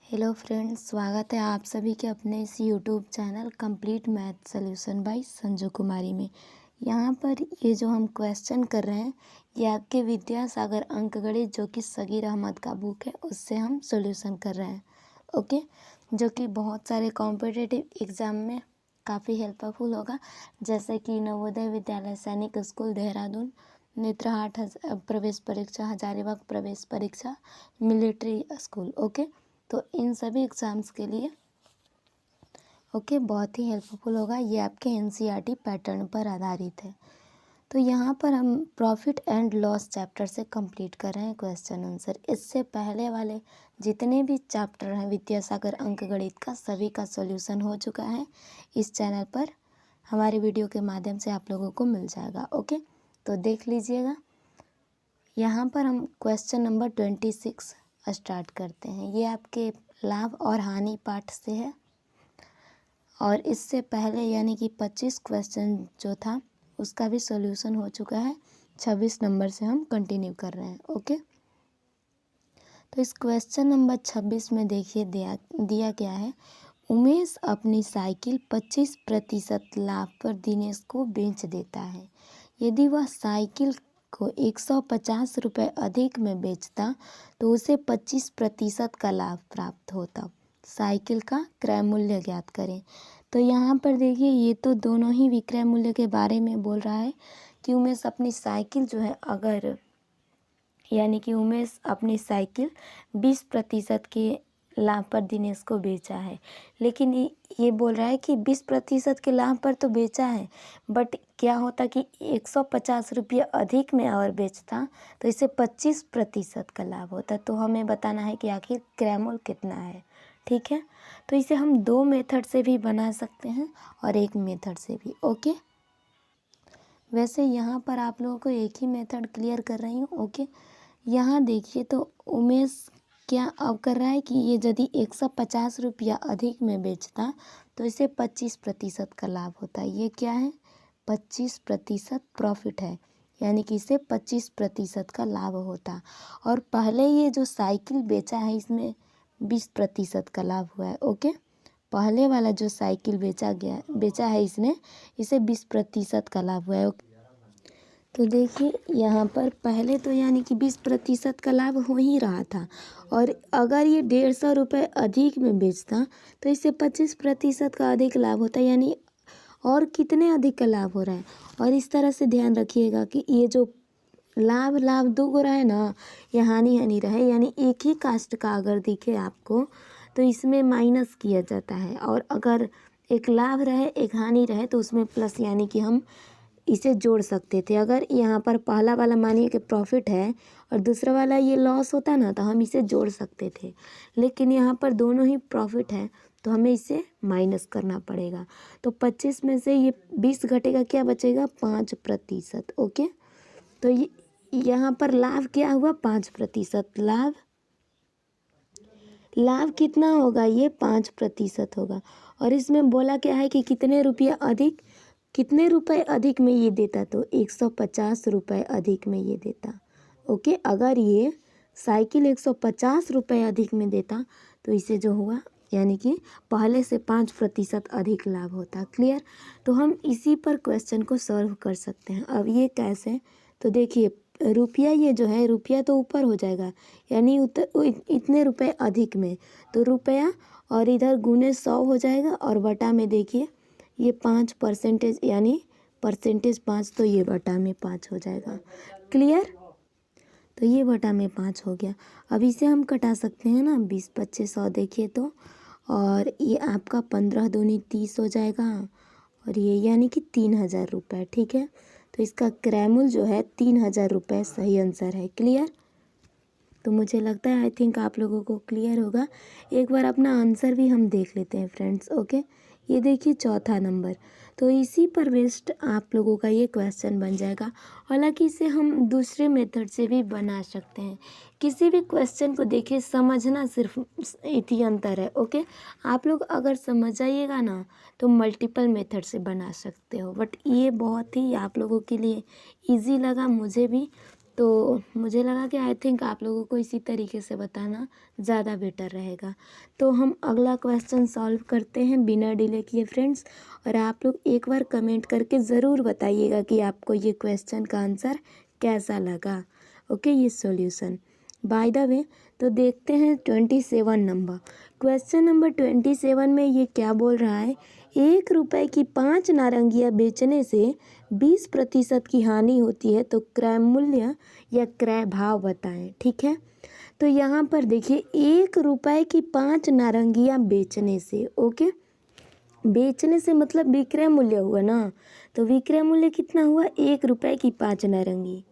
Hello friends, स्वागत है आप सभी के अपने इस YouTube channel complete math solution by Sanju Kumari में। यहाँ पर ये जो हम क्वेश्चन कर रहे हैं ये आपके विद्यासागर अंकगणित जो कि सगीर अहमद का बुक है उससे हम सॉल्यूशन कर रहे हैं। ओके, जो कि बहुत सारे कॉम्पिटिटिव एग्ज़ाम में काफ़ी हेल्पफुल होगा, जैसे कि नवोदय विद्यालय सैनिक स्कूल देहरादून, नेत्रहाट प्रवेश परीक्षा, हजारीबाग प्रवेश परीक्षा, मिलिट्री स्कूल। ओके, तो इन सभी एग्ज़ाम्स के लिए बहुत ही हेल्पफुल होगा। ये आपके एनसीईआरटी पैटर्न पर आधारित है। तो यहाँ पर हम प्रॉफिट एंड लॉस चैप्टर से कंप्लीट कर रहे हैं क्वेश्चन आंसर। इससे पहले वाले जितने भी चैप्टर हैं विद्यासागर अंकगणित का, सभी का सॉल्यूशन हो चुका है। इस चैनल पर हमारे वीडियो के माध्यम से आप लोगों को मिल जाएगा। ओके, तो देख लीजिएगा। यहाँ पर हम क्वेश्चन नंबर 26 स्टार्ट करते हैं। ये आपके लाभ और हानि पाठ से है और इससे पहले यानी कि 25 क्वेश्चन जो था उसका भी सॉल्यूशन हो चुका है। 26 नंबर से हम कंटिन्यू कर रहे हैं। ओके, तो इस क्वेश्चन नंबर 26 में देखिए दिया गया है, उमेश अपनी साइकिल 25% लाभ पर दिनेश को बेच देता है। यदि वह साइकिल को 150 रुपये अधिक में बेचता तो उसे 25% का लाभ प्राप्त होता। साइकिल का क्रय मूल्य ज्ञात करें। तो यहाँ पर देखिए ये तो दोनों ही विक्रय मूल्य के बारे में बोल रहा है कि उमेश अपनी साइकिल जो है यानी कि उमेश अपनी साइकिल 20% के लाभ पर दिनेश को बेचा है। लेकिन ये बोल रहा है कि 20% के लाभ पर तो बेचा है, बट क्या होता कि 150 रुपये अधिक में और बेचता तो इसे 25% का लाभ होता। तो हमें बताना है कि आखिर क्रय मूल्य कितना है। ठीक है, तो इसे हम 2 मेथड से भी बना सकते हैं और एक मेथड से भी। ओके, वैसे यहाँ पर आप लोगों को एक ही मेथड क्लियर कर रही हूँ। ओके, यहाँ देखिए तो उमेश क्या अब कर रहा है कि ये यदि 150 रुपया अधिक में बेचता तो इसे 25% का लाभ होता है। ये क्या है? 25% प्रॉफिट है, यानी कि इसे 25% का लाभ होता। और पहले ये जो साइकिल बेचा है इसमें 20% का लाभ हुआ है। ओके, पहले वाला जो साइकिल बेचा है इसने, इसे 20% का लाभ हुआ है। तो देखिए यहाँ पर पहले तो यानी कि 20% का लाभ हो ही रहा था, और अगर ये 150 रुपये अधिक में बेचता तो इससे 25% का अधिक लाभ होता, यानी और कितने अधिक का लाभ हो रहा है। और इस तरह से ध्यान रखिएगा कि ये जो लाभ दो गो रहे ना, ये हानि रहे, यानी एक ही कास्ट का अगर दिखे आपको तो इसमें माइनस किया जाता है, और अगर एक लाभ रहे एक हानि रहे तो उसमें प्लस, यानी कि हम इसे जोड़ सकते थे। अगर यहाँ पर पहला वाला मानिए कि प्रॉफिट है और दूसरा वाला ये लॉस होता ना तो हम इसे जोड़ सकते थे, लेकिन यहाँ पर दोनों ही प्रॉफिट है तो हमें इसे माइनस करना पड़ेगा। तो 25 में से ये 20 घटेगा, क्या बचेगा? 5%। ओके, तो यहाँ पर लाभ क्या हुआ? 5%। लाभ कितना होगा? ये 5% होगा। और इसमें बोला क्या है कि कितने रुपए अधिक में ये देता, तो 150 रुपये अधिक में ये देता। ओके, अगर ये साइकिल 150 रुपये अधिक में देता तो इसे जो हुआ यानी कि पहले से 5% अधिक लाभ होता। क्लियर? तो हम इसी पर क्वेश्चन को सॉल्व कर सकते हैं। अब ये कैसे? तो देखिए रुपया, ये जो है रुपया तो ऊपर हो जाएगा, यानी इतने रुपए अधिक में, तो रुपया और इधर गुने 100 हो जाएगा, और बटा में देखिए ये 5% यानी परसेंटेज 5, तो ये बटा में 5 हो जाएगा। क्लियर? तो ये बटा में 5 हो गया। अब इसे हम कटा सकते हैं ना, 20 25 100 देखिए तो, और ये आपका 15 दूनी 30 हो जाएगा, और ये यानी कि 3000 रुपये। ठीक है, तो इसका क्रय मूल्य जो है 3000 रुपये सही आंसर है। क्लियर? तो मुझे लगता है आई थिंक आप लोगों को क्लियर होगा। एक बार अपना आंसर भी हम देख लेते हैं फ्रेंड्स। ओके, ये देखिए चौथा नंबर, तो इसी पर बेस्ड आप लोगों का ये क्वेश्चन बन जाएगा। हालांकि इसे हम दूसरे मेथड से भी बना सकते हैं। किसी भी क्वेश्चन को देखिए समझना सिर्फ इतनी अंतर है। ओके, आप लोग अगर समझ जाइएगा ना तो मल्टीपल मेथड से बना सकते हो, बट ये बहुत ही आप लोगों के लिए ईजी लगा, मुझे भी, तो मुझे लगा कि आई थिंक आप लोगों को इसी तरीके से बताना ज़्यादा बेटर रहेगा। तो हम अगला क्वेश्चन सॉल्व करते हैं बिना डिले किए फ्रेंड्स, और आप लोग एक बार कमेंट करके ज़रूर बताइएगा कि आपको ये क्वेश्चन का आंसर कैसा लगा। ओके, ये सॉल्यूशन बाय द वे। तो देखते हैं 27 नंबर, क्वेश्चन नंबर 27 में ये क्या बोल रहा है, 1 रुपए की 5 नारंगियाँ बेचने से 20% की हानि होती है, तो क्रय मूल्य या क्रय भाव बताएं। ठीक है, तो यहाँ पर देखिए 1 रुपए की 5 नारंगियाँ बेचने से, ओके, बेचने से मतलब विक्रय मूल्य हुआ ना, तो विक्रय मूल्य कितना हुआ, 1 रुपए की 5 नारंगी।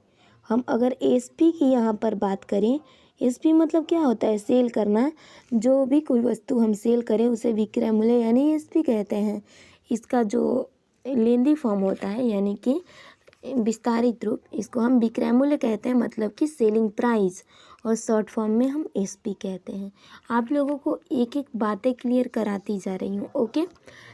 हम अगर एसपी की यहाँ पर बात करें, एसपी मतलब क्या होता है, सेल करना, जो भी कोई वस्तु हम सेल करें उसे विक्रय मूल्य यानी एसपी कहते हैं। इसका जो लेंदी फॉर्म होता है यानी कि विस्तारित रूप, इसको हम विक्रय मूल्य कहते हैं, मतलब कि सेलिंग प्राइस, और शॉर्ट फॉर्म में हम एसपी कहते हैं। आप लोगों को एक एक बातें क्लियर कराती जा रही हूँ। ओके,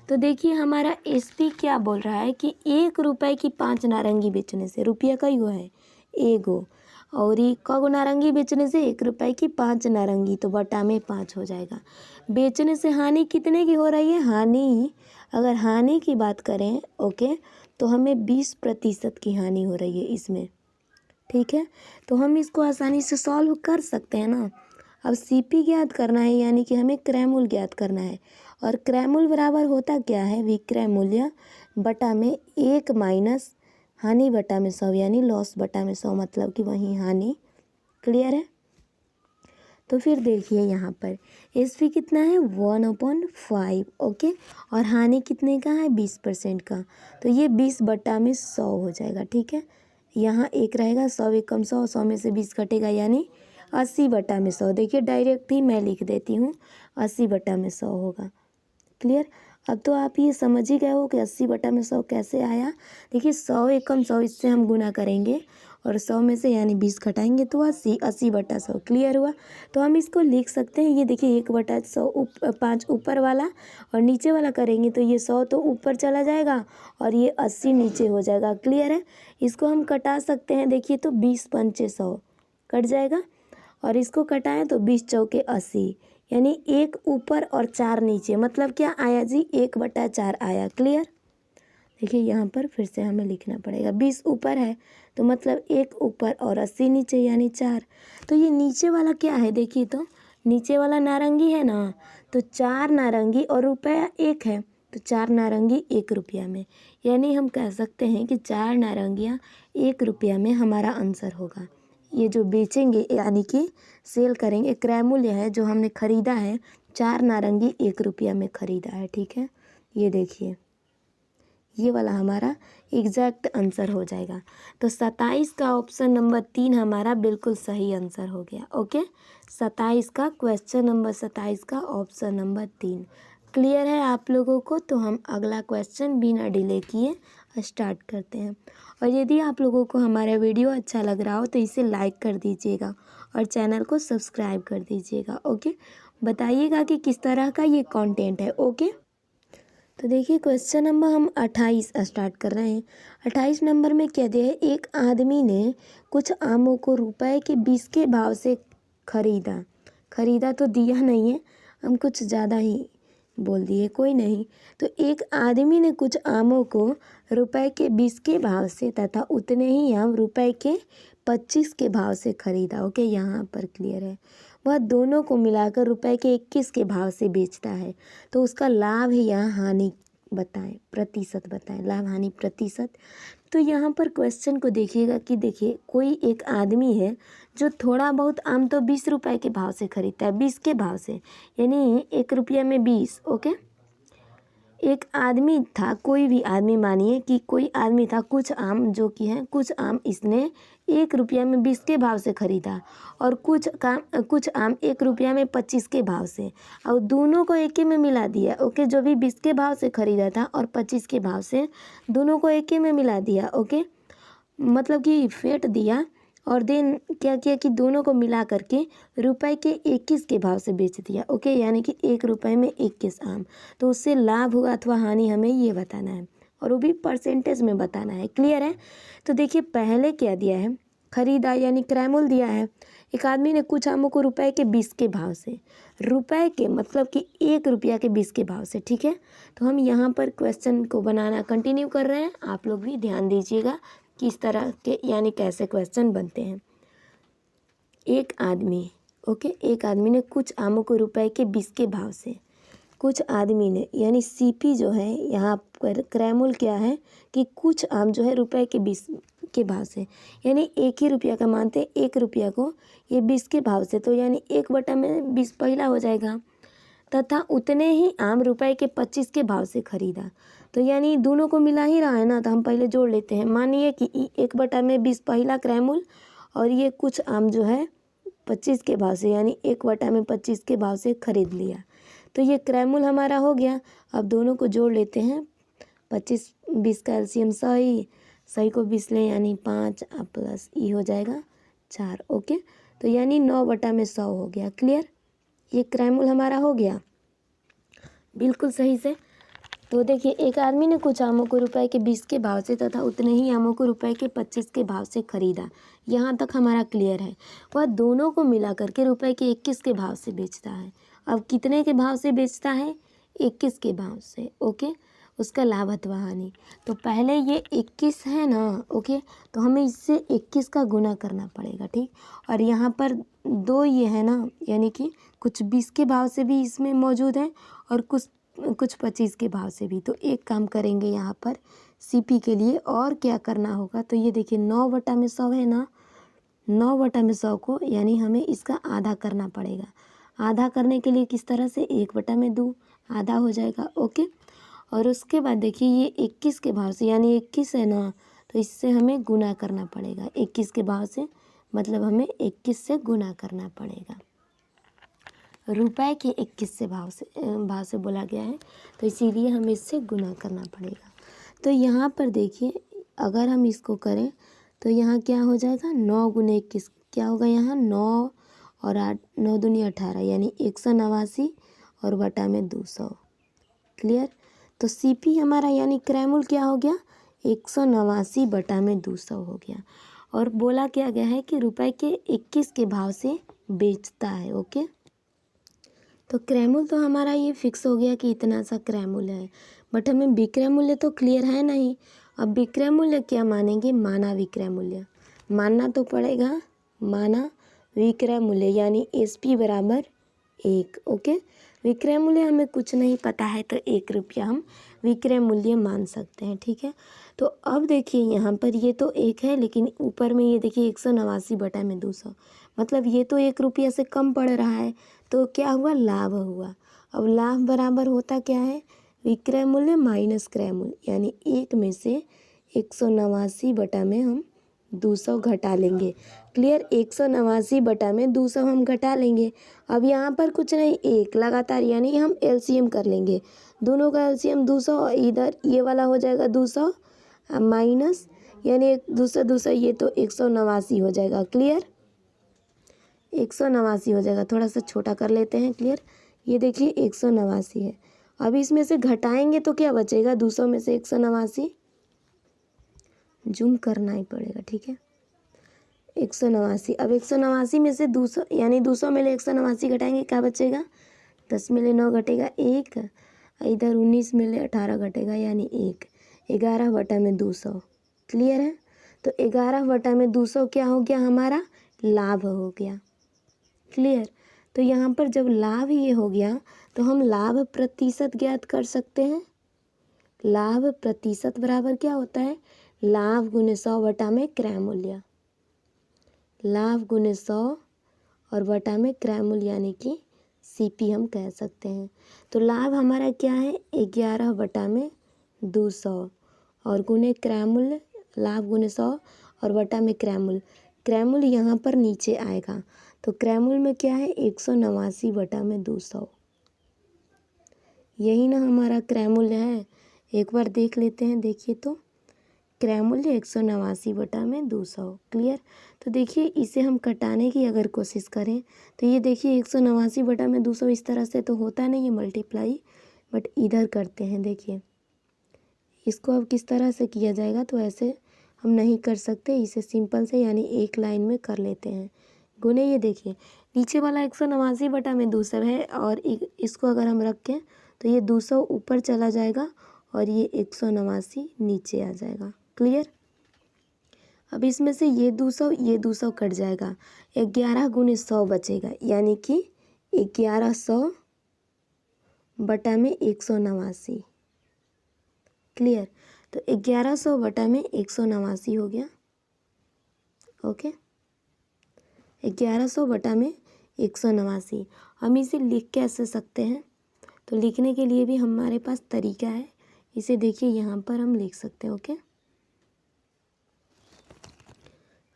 तो देखिए हमारा एसपी क्या बोल रहा है कि 1 रुपए की 5 नारंगी बेचने से, रुपया का ही हुआ है एगो, और ये कगो नारंगी बेचने से 1 रुपए की 5 नारंगी, तो बटा में 5 हो जाएगा। बेचने से हानि कितने की हो रही है, हानि, अगर हानि की बात करें ओके, तो हमें 20% की हानि हो रही है इसमें। ठीक है, तो हम इसको आसानी से सॉल्व कर सकते हैं ना। अब सीपी ज्ञात करना है यानी कि हमें क्रय मूल्य ज्ञात करना है, और क्रय मूल्य बराबर होता क्या है, विक्रय मूल्य बटा में 1 माइनस हानि बटा में 100 यानी लॉस बटा में 100, मतलब कि वही हानि। क्लियर है, तो फिर देखिए यहाँ पर एसपी कितना है 1/5, ओके, और हानि कितने का है 20% का, तो ये 20 बटा में 100 हो जाएगा। ठीक है, यहाँ एक रहेगा, 100 एकम 100, 100 में से 20 कटेगा यानी 80 बटा में 100। देखिए डायरेक्ट ही मैं लिख देती हूँ, 80 बटा में 100 होगा। क्लियर, अब तो आप ये समझ ही गए हो कि 80 बटा में 100 कैसे आया। देखिए 100 एकम 100, इससे हम गुना करेंगे और 100 में से यानी 20 घटाएंगे तो 80, 80 बटा 100। क्लियर हुआ, तो हम इसको लिख सकते हैं, ये देखिए 1/100 5 ऊपर वाला और नीचे वाला करेंगे तो ये 100 तो ऊपर चला जाएगा और ये 80 नीचे हो जाएगा। क्लियर है, इसको हम कटा सकते हैं, देखिए तो 20 पंचे 100 कट जाएगा, और इसको कटाएं तो 20 चौके 80, यानी 1 ऊपर और 4 नीचे, मतलब क्या आया जी 1/4 आया। क्लियर, देखिए यहाँ पर फिर से हमें लिखना पड़ेगा, 20 ऊपर है तो मतलब 1 ऊपर और 80 नीचे यानी 4। तो ये नीचे वाला क्या है, देखिए तो नीचे वाला नारंगी है ना, तो 4 नारंगी और रुपया 1 है, तो 4 नारंगी 1 रुपया में, यानी हम कह सकते हैं कि 4 नारंगियाँ 1 रुपया में हमारा आंसर होगा। ये जो बेचेंगे यानी कि सेल करेंगे, क्रय मूल्य है जो हमने खरीदा है, 4 नारंगी 1 रुपया में खरीदा है। ठीक है, ये देखिए ये वाला हमारा एग्जैक्ट आंसर हो जाएगा। तो 27 का ऑप्शन नंबर 3 हमारा बिल्कुल सही आंसर हो गया। ओके, 27 का क्वेश्चन नंबर 27 का ऑप्शन नंबर 3 क्लियर है आप लोगों को। तो हम अगला क्वेश्चन बिना डिले किए स्टार्ट करते हैं, और यदि आप लोगों को हमारा वीडियो अच्छा लग रहा हो तो इसे लाइक कर दीजिएगा और चैनल को सब्सक्राइब कर दीजिएगा। ओके, बताइएगा कि किस तरह का ये कंटेंट है। ओके, तो देखिए क्वेश्चन नंबर हम 28 स्टार्ट कर रहे हैं। 28 नंबर में क्या दिया है, एक आदमी ने कुछ आमों को रुपए के 20 के भाव से खरीदा। खरीदा तो दिया नहीं है, हम कुछ ज़्यादा ही बोल दिए, कोई नहीं। तो एक आदमी ने कुछ आमों को रुपए के 20 के भाव से तथा उतने ही आम रुपए के 25 के भाव से खरीदा। ओके, यहाँ पर क्लियर है, वह दोनों को मिलाकर रुपए के 21 के भाव से बेचता है, तो उसका लाभ है या हानि बताएं, प्रतिशत बताएं, लाभ हानि प्रतिशत। तो यहाँ पर क्वेश्चन को देखिएगा कि देखिए कोई एक आदमी है जो थोड़ा बहुत आम तो 20 रुपए के भाव से खरीदता है, 20 के भाव से, यानी 1 रुपया में 20। ओके, एक आदमी था, कोई भी आदमी, मानिए कि कोई आदमी था, कुछ आम जो कि हैं कुछ आम इसने 1 रुपया में 20 के भाव से खरीदा, और कुछ आम 1 रुपया में 25 के भाव से, और दोनों को एक ही में मिला दिया। ओके, जो भी 20 के भाव से खरीदा था और 25 के भाव से, दोनों को एक ही में मिला दिया। ओके, मतलब कि फेंट दिया, और देन क्या किया कि दोनों को मिला करके रुपए के 21 के भाव से बेच दिया। ओके, यानी कि 1 रुपये में 21 आम, तो उससे लाभ हुआ अथवा हानि हमें ये बताना है, और वो भी परसेंटेज में बताना है। क्लियर है, तो देखिए पहले क्या दिया है, खरीदा यानी क्रय दिया है। एक आदमी ने कुछ आमों को रुपए के 20 के भाव से, रुपए के मतलब कि 1 रुपया के 20 के भाव से, ठीक है। तो हम यहाँ पर क्वेश्चन को बनाना कंटिन्यू कर रहे हैं, आप लोग भी ध्यान दीजिएगा किस तरह के यानी कैसे क्वेश्चन बनते हैं। एक आदमी ने कुछ आमों को रुपए के 20 के भाव से, कुछ आदमी ने यानी सीपी जो है यहाँ पर क्रय क्या है कि कुछ आम जो है रुपए के 20 के भाव से, यानी 1 ही रुपया का मानते 1 रुपया को ये 20 के भाव से, तो यानी 1/20 पहला हो जाएगा, तथा उतने ही आम रुपए के 25 के भाव से खरीदा। तो यानी दोनों को मिला ही रहा है ना, तो हम पहले जोड़ लेते हैं। मानिए कि 1/20 पहला क्रय और ये कुछ आम जो है 25 के भाव से यानी 1/25 के भाव से खरीद लिया, तो ये क्रय हमारा हो गया। अब दोनों को जोड़ लेते हैं। 25-20 का एलसीएम 100 को 20 लें यानी 5 प्लस ई हो जाएगा 4। ओके, तो यानी 9/100 हो गया। क्लियर, ये क्रय हमारा हो गया बिल्कुल सही से। तो देखिए, एक आदमी ने कुछ आमों को रुपए के 20 के भाव से तथा उतने ही आमों को रुपए के 25 के भाव से खरीदा। यहाँ तक हमारा क्लियर है। वह दोनों को मिला करके रुपए के 21 के भाव से बेचता है। अब कितने के भाव से बेचता है? 21 के भाव से। ओके, उसका लाभ अथवा हानि। तो पहले ये 21 है ना, ओके, तो हमें इससे 21 का गुना करना पड़ेगा, ठीक। और यहाँ पर 2 ये है ना, यानी कि कुछ 20 के भाव से भी इसमें मौजूद है और कुछ 25 के भाव से भी। तो एक काम करेंगे यहाँ पर सीपी के लिए, और क्या करना होगा, तो ये देखिए 9/100 है ना, 9/100 को यानी हमें इसका आधा करना पड़ेगा। आधा करने के लिए किस तरह से, 1/2 आधा हो जाएगा। ओके, और उसके बाद देखिए ये 21 के भाव से यानी 21 है ना, तो इससे हमें गुना करना पड़ेगा। 21 के भाव से मतलब हमें 21 से गुना करना पड़ेगा। रुपए के 21 से भाव से बोला गया है, तो इसीलिए हमें इससे गुना करना पड़ेगा। तो यहाँ पर देखिए, अगर हम इसको करें तो यहाँ क्या हो जाएगा, 9 × 21 क्या होगा, यहाँ 9 और 8, 9 दूनी 18 यानी 189 और बटा में 200। क्लियर, तो सीपी हमारा यानी क्रय क्या हो गया, 189/200 हो गया। और बोला क्या गया है कि रुपए के 21 के भाव से बेचता है। ओके, तो क्रय तो हमारा ये फिक्स हो गया कि इतना सा क्रय है, बट हमें विक्रय मूल्य तो क्लियर है नहीं। अब विक्रय मूल्य क्या मानेंगे, माना विक्रय मूल्य मानना तो पड़ेगा। माना विक्रय मूल्य यानी SP = 1। ओके, विक्रय मूल्य हमें कुछ नहीं पता है, तो 1 रुपया हम विक्रय मूल्य मान सकते हैं, ठीक है। तो अब देखिए यहाँ पर ये तो 1 है, लेकिन ऊपर में ये देखिए 189/200 मतलब ये तो 1 रुपया से कम पड़ रहा है, तो क्या हुआ, लाभ हुआ। अब लाभ बराबर होता क्या है, विक्रय मूल्य माइनस क्रय मूल्य, यानी 1 में से 189/200 घटा लेंगे। क्लियर, 189/200 हम घटा लेंगे। अब यहाँ पर कुछ नहीं, 1 लगातार यानी हम एलसीएम कर लेंगे। दोनों का एलसीएम 200, इधर ये वाला हो जाएगा 200 माइनस यानी 200 ये तो 189 हो जाएगा। क्लियर, 189 हो जाएगा। थोड़ा सा छोटा कर लेते हैं। क्लियर, ये देखिए 189 है। अब इसमें से घटाएंगे तो क्या बचेगा, 200 में से 189 जूम करना ही पड़ेगा, ठीक है। 189, अब 189 में से 200 यानी 200 में ले 189 घटाएंगे, क्या बचेगा, 10 में ले 9 घटेगा 1, इधर 19 में ले 18 घटेगा यानी 1, 11/200। क्लियर है, तो 11/200 क्या हो गया, हमारा लाभ हो गया। क्लियर, तो यहाँ पर जब लाभ ये हो गया तो हम लाभ प्रतिशत ज्ञात कर सकते हैं। लाभ प्रतिशत बराबर क्या होता है, लाभ × 100 बटा में क्रय मूल्य। लाभ × 100 और बटा में क्रय मूल्य यानी कि सीपी हम कह सकते हैं। तो लाभ हमारा क्या है, 11/200 और गुणे क्रय मूल्य, लाभ × 100 और बटा में क्रय मूल्य। क्रय मूल्य यहाँ पर नीचे आएगा, तो क्रय मूल्य में क्या है, 189/200। यही ना हमारा क्रय मूल्य है। एक बार देख लेते हैं। देखिए तो क्रय मूल्य 189/200। क्लियर, तो देखिए इसे हम कटाने की अगर कोशिश करें तो ये देखिए 189/200 इस तरह से तो होता नहीं है मल्टीप्लाई, बट इधर करते हैं। देखिए इसको अब किस तरह से किया जाएगा, तो ऐसे हम नहीं कर सकते, इसे सिंपल से यानी एक लाइन में कर लेते हैं। गुने ये देखिए नीचे वाला 189 बटा में 200 है और इसको अगर हम रखें तो ये 200 ऊपर चला जाएगा और ये 189 नीचे आ जाएगा। क्लियर। अब इसमें से ये 200 कट जाएगा, 11 गुने 100 बचेगा यानी कि 1100 बटा में 189। क्लियर। तो 1100 बटा में 189 हो गया। ओके 1100 बटा में 189 हम इसे लिख कैसे सकते हैं, तो लिखने के लिए भी हमारे पास तरीका है। इसे देखिए यहाँ पर हम लिख सकते हैं। ओके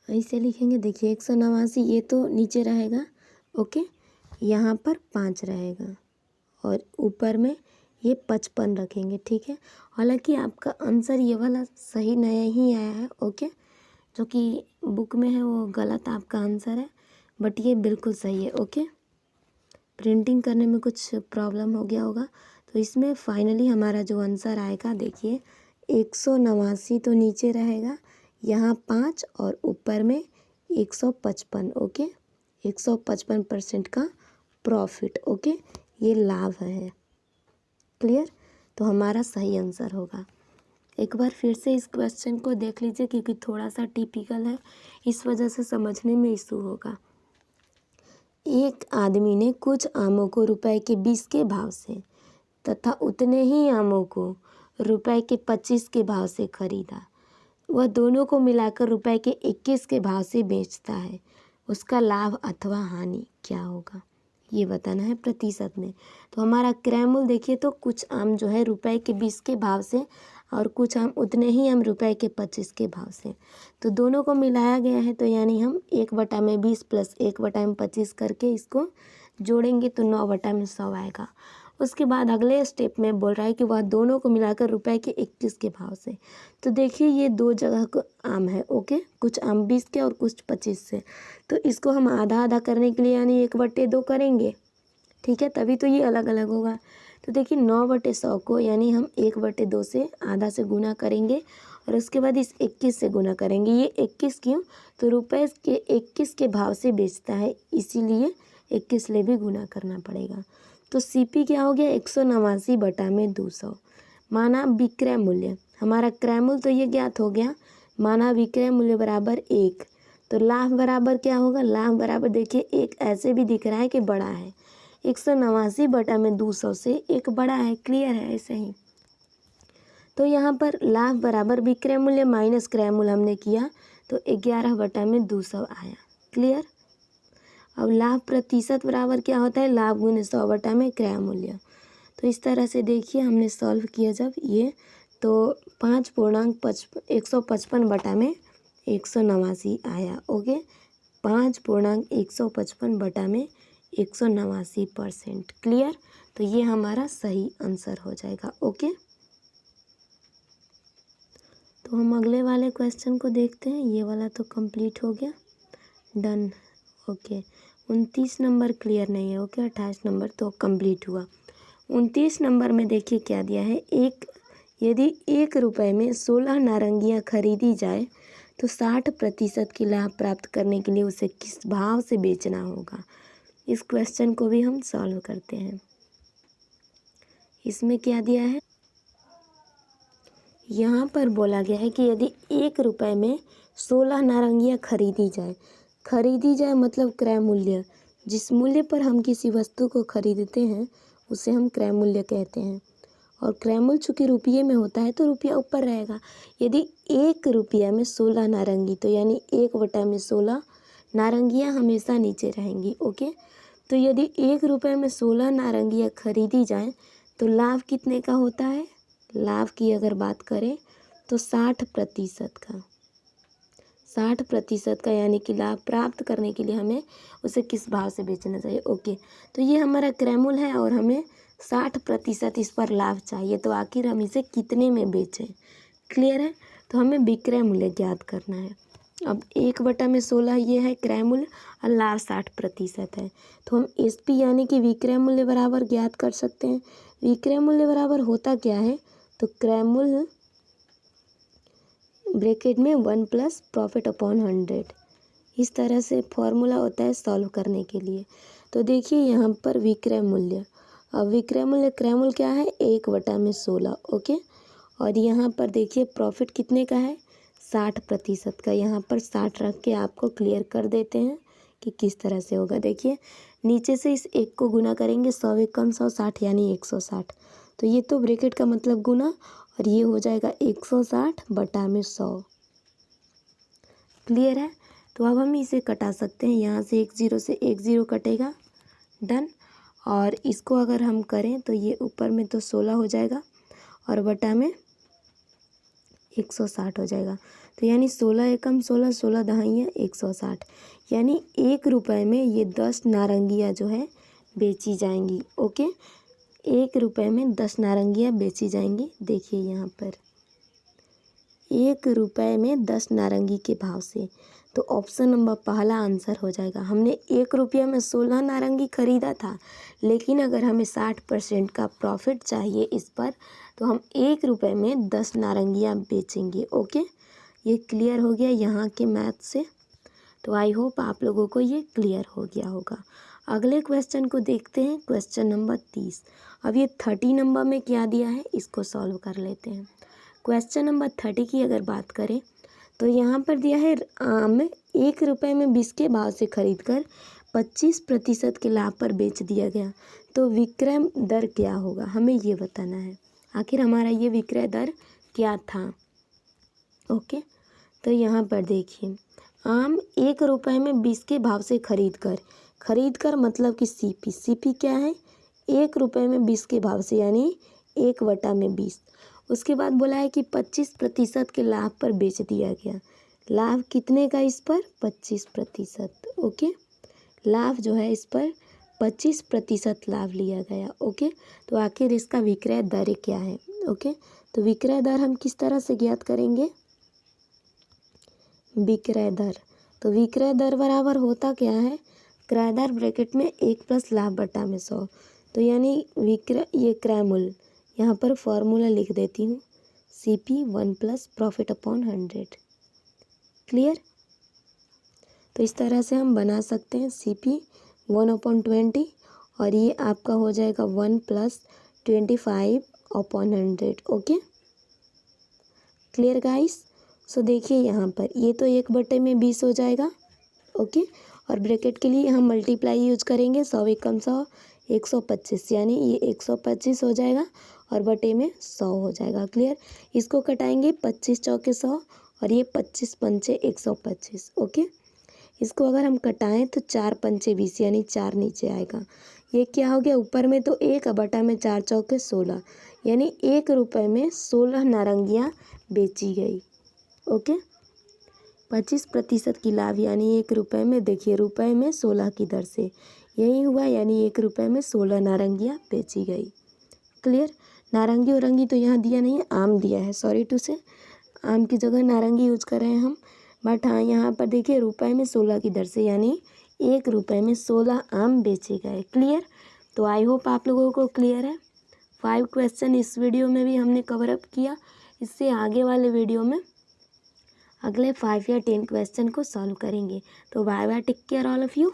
ऐसे लिखेंगे, देखिए 189 ये तो नीचे रहेगा। ओके यहाँ पर 5 रहेगा और ऊपर में ये 55 रखेंगे। ठीक है, हालांकि आपका आंसर ये वाला सही नहीं आया है। ओके जो कि बुक में है वो गलत आपका आंसर है, बट ये बिल्कुल सही है। ओके प्रिंटिंग करने में कुछ प्रॉब्लम हो गया होगा। तो इसमें फाइनली हमारा जो आंसर आएगा, देखिए 189 तो नीचे रहेगा, यहाँ 5 और ऊपर में 155। ओके 155% का प्रॉफिट। ओके ये लाभ है। क्लियर। तो हमारा सही आंसर होगा। एक बार फिर से इस क्वेश्चन को देख लीजिए क्योंकि थोड़ा सा टिपिकल है, इस वजह से समझने में इशू होगा। एक आदमी ने कुछ आमों को रुपए के 20 के भाव से तथा उतने ही आमों को रुपए के 25 के भाव से खरीदा। वह दोनों को मिलाकर रुपए के 21 के भाव से बेचता है। उसका लाभ अथवा हानि क्या होगा, ये बताना है प्रतिशत में। तो हमारा क्रय मूल्य देखिए, तो कुछ आम जो है रुपए के 20 के भाव से और कुछ आम उतने ही आम रुपए के 25 के भाव से, तो दोनों को मिलाया गया है। तो यानी हम 1/20 प्लस 1/25 करके इसको जोड़ेंगे तो 9/100 आएगा। उसके बाद अगले स्टेप में बोल रहा है कि वह दोनों को मिलाकर रुपए के 21 के भाव से। तो देखिए ये दो जगह को आम है। ओके कुछ आम 20 के और कुछ 25 से, तो इसको हम आधा आधा करने के लिए यानी 1/2 करेंगे। ठीक है, तभी तो ये अलग अलग होगा। तो देखिए 9/100 को यानी हम 1/2 से आधा से गुना करेंगे और उसके बाद इस 21 से गुना करेंगे। ये 21 क्यों, तो रुपए के 21 के भाव से बेचता है, इसीलिए 21 ले भी गुना करना पड़ेगा। तो सीपी क्या हो गया, 189 बटा में 200। माना विक्रय मूल्य, हमारा क्रय मूल्य तो ये ज्ञात हो गया, माना विक्रय मूल्य बराबर 1। तो लाभ बराबर क्या होगा, लाभ बराबर देखिए एक ऐसे भी दिख रहा है कि बड़ा है, 189 बटा में 200 से एक बड़ा है। क्लियर है ऐसे ही। तो यहाँ पर लाभ बराबर विक्रय मूल्य माइनस क्रय मूल्य हमने किया तो 11 बटा में 200 आया। क्लियर। अब लाभ प्रतिशत बराबर क्या होता है, लाभ गुने 100 बटा में क्रय मूल्य। तो इस तरह से देखिए हमने सॉल्व किया जब ये, तो 5.155 बटा में 189 आया। ओके 5.155 बटा में 189%। क्लियर। तो ये हमारा सही आंसर हो जाएगा। ओके तो हम अगले वाले क्वेश्चन को देखते हैं। ये वाला तो कंप्लीट हो गया, डन। ओके 29 नंबर क्लियर नहीं है। ओके 28 नंबर तो कंप्लीट हुआ। 29 नंबर में देखिए क्या दिया है, यदि 1 रुपये में 16 नारंगियाँ खरीदी जाए तो 60% की लाभ प्राप्त करने के लिए उसे किस भाव से बेचना होगा। इस क्वेश्चन को भी हम सॉल्व करते हैं। इसमें क्या दिया है, यहाँ पर बोला गया है कि यदि 1 रुपये में 16 नारंगियाँ खरीदी जाए मतलब क्रय मूल्य, जिस मूल्य पर हम किसी वस्तु को खरीदते हैं उसे हम क्रय मूल्य कहते हैं। और क्रय मूल्य चूँकि रुपये में होता है तो रुपया ऊपर रहेगा। यदि 1 रुपया में 16 नारंगी, तो यानी 1/16 नारंगियाँ हमेशा नीचे रहेंगी। ओके तो यदि 1 रुपये में 16 नारंगियाँ खरीदी जाएँ तो लाभ कितने का होता है, लाभ की अगर बात करें तो 60% का, 60% का, यानी कि लाभ प्राप्त करने के लिए हमें उसे किस भाव से बेचना चाहिए। ओके तो ये हमारा क्रय मूल्य है और हमें 60% इस पर लाभ चाहिए, तो आखिर हम इसे कितने में बेचें। क्लियर है। तो हमें विक्रय मूल्य ज्ञात करना है। अब 1/16 ये है क्रय मूल्य और लाभ 60% है, तो हम एसपी यानी कि विक्रय मूल्य बराबर ज्ञात कर सकते हैं। विक्रय मूल्य बराबर होता क्या है, तो क्रय मूल्य ब्रैकेट में 1 प्लस प्रॉफिट अपॉन 100। इस तरह से फॉर्मूला होता है सॉल्व करने के लिए। तो देखिए यहाँ पर विक्रय मूल्य, अब विक्रय मूल्य क्रय मूल्य क्या है 1/16। ओके, और यहाँ पर देखिए प्रॉफिट कितने का है 60% का। यहाँ पर 60 रख के आपको क्लियर कर देते हैं कि किस तरह से होगा। देखिए नीचे से इस 1 को गुना करेंगे, 100 एकम 100 60 यानी 160। तो ये तो ब्रैकेट का मतलब गुना, और ये हो जाएगा 160/100। क्लियर है। तो अब हम इसे कटा सकते हैं, यहाँ से 1 0 से 1 0 कटेगा, डन। और इसको अगर हम करें तो ये ऊपर में तो 16 हो जाएगा और बटा में 160 हो जाएगा। तो यानी 16 एकम 16, 16 दहाइयाँ 160, यानी 1 रुपये में ये 10 नारंगियाँ जो है बेची जाएंगी। ओके, 1 रुपये में 10 नारंगियाँ बेची जाएंगी। देखिए यहाँ पर 1 रुपये में 10 नारंगी के भाव से, तो ऑप्शन नंबर पहला आंसर हो जाएगा। हमने 1 रुपया में 16 नारंगी खरीदा था, लेकिन अगर हमें 60% का प्रॉफिट चाहिए इस पर, तो हम 1 रुपये में 10 नारंगियाँ बेचेंगे। ओके, ये क्लियर हो गया यहाँ के मैथ से। तो आई होप आप लोगों को ये क्लियर हो गया होगा। अगले क्वेश्चन को देखते हैं, क्वेश्चन नंबर 30। अब ये 30 नंबर में क्या दिया है इसको सॉल्व कर लेते हैं। क्वेश्चन नंबर 30 की अगर बात करें तो यहाँ पर दिया है आम 1 रुपये में 20 के भाव से खरीद कर 25% के लाभ पर बेच दिया गया, तो विक्रय दर क्या होगा, हमें ये बताना है। आखिर हमारा ये विक्रय दर क्या था। ओके, तो यहाँ पर देखिए आम 1 रुपये में 20 के भाव से खरीद कर मतलब कि सीपी क्या है 1 रुपये में 20 के भाव से, यानी 1/20। उसके बाद बोला है कि 25% के लाभ पर बेच दिया गया। लाभ कितने का इस पर 25%। ओके, लाभ जो है इस पर 25% लाभ लिया गया। ओके, तो आखिर इसका विक्रय दर क्या है। ओके, तो विक्रय दर हम किस तरह से ज्ञात करेंगे, विक्रय दर, तो विक्रय दर बराबर होता क्या है क्रय दर ब्रैकेट में 1 प्लस लाभ बटा में 100। तो यानी विक्रय ये क्रय मूल्य, यहाँ पर फॉर्मूला लिख देती हूँ CP 1 plus profit upon 100। Clear. तो इस तरह से हम बना सकते हैं CP 1/20, और ये आपका हो जाएगा 1 plus 25/100। Okay, clear guys. So देखिए यहाँ पर ये तो 1/20 हो जाएगा। ओके, और ब्रैकेट के लिए हम मल्टीप्लाई यूज करेंगे, 100 एकम 100 125, यानी ये 125 हो जाएगा और बटे में 100 हो जाएगा। क्लियर। इसको कटाएंगे 25 चौके 100 और ये 25 पंचे 125। ओके, इसको अगर हम कटाएं तो 4 पंचे 20, यानी 4 नीचे आएगा। ये क्या हो गया ऊपर में तो 1 बटा में 4 चौके 16, यानी 1 रुपये में 16 नारंगियाँ बेची गई। ओके, 25% की लाभ, यानी 1 रुपये में, देखिए रुपये में 16 की दर से यही हुआ, यानी 1 रुपये में 16 नारंगियाँ बेची गई। क्लियर। नारंगी औरंगी तो यहाँ दिया नहीं है, आम दिया है, सॉरी टू से, आम की जगह नारंगी यूज कर रहे हैं हम। बट हाँ यहाँ पर देखिए रुपये में 16 की दर से, यानी 1 रुपये में 16 आम बेचे गए। क्लियर। तो आई होप आप लोगों को क्लियर है। 5 क्वेश्चन इस वीडियो में भी हमने कवर अप किया। इससे आगे वाले वीडियो में अगले 5 या 10 क्वेश्चन को सॉल्व करेंगे। तो bye bye, take care all of you.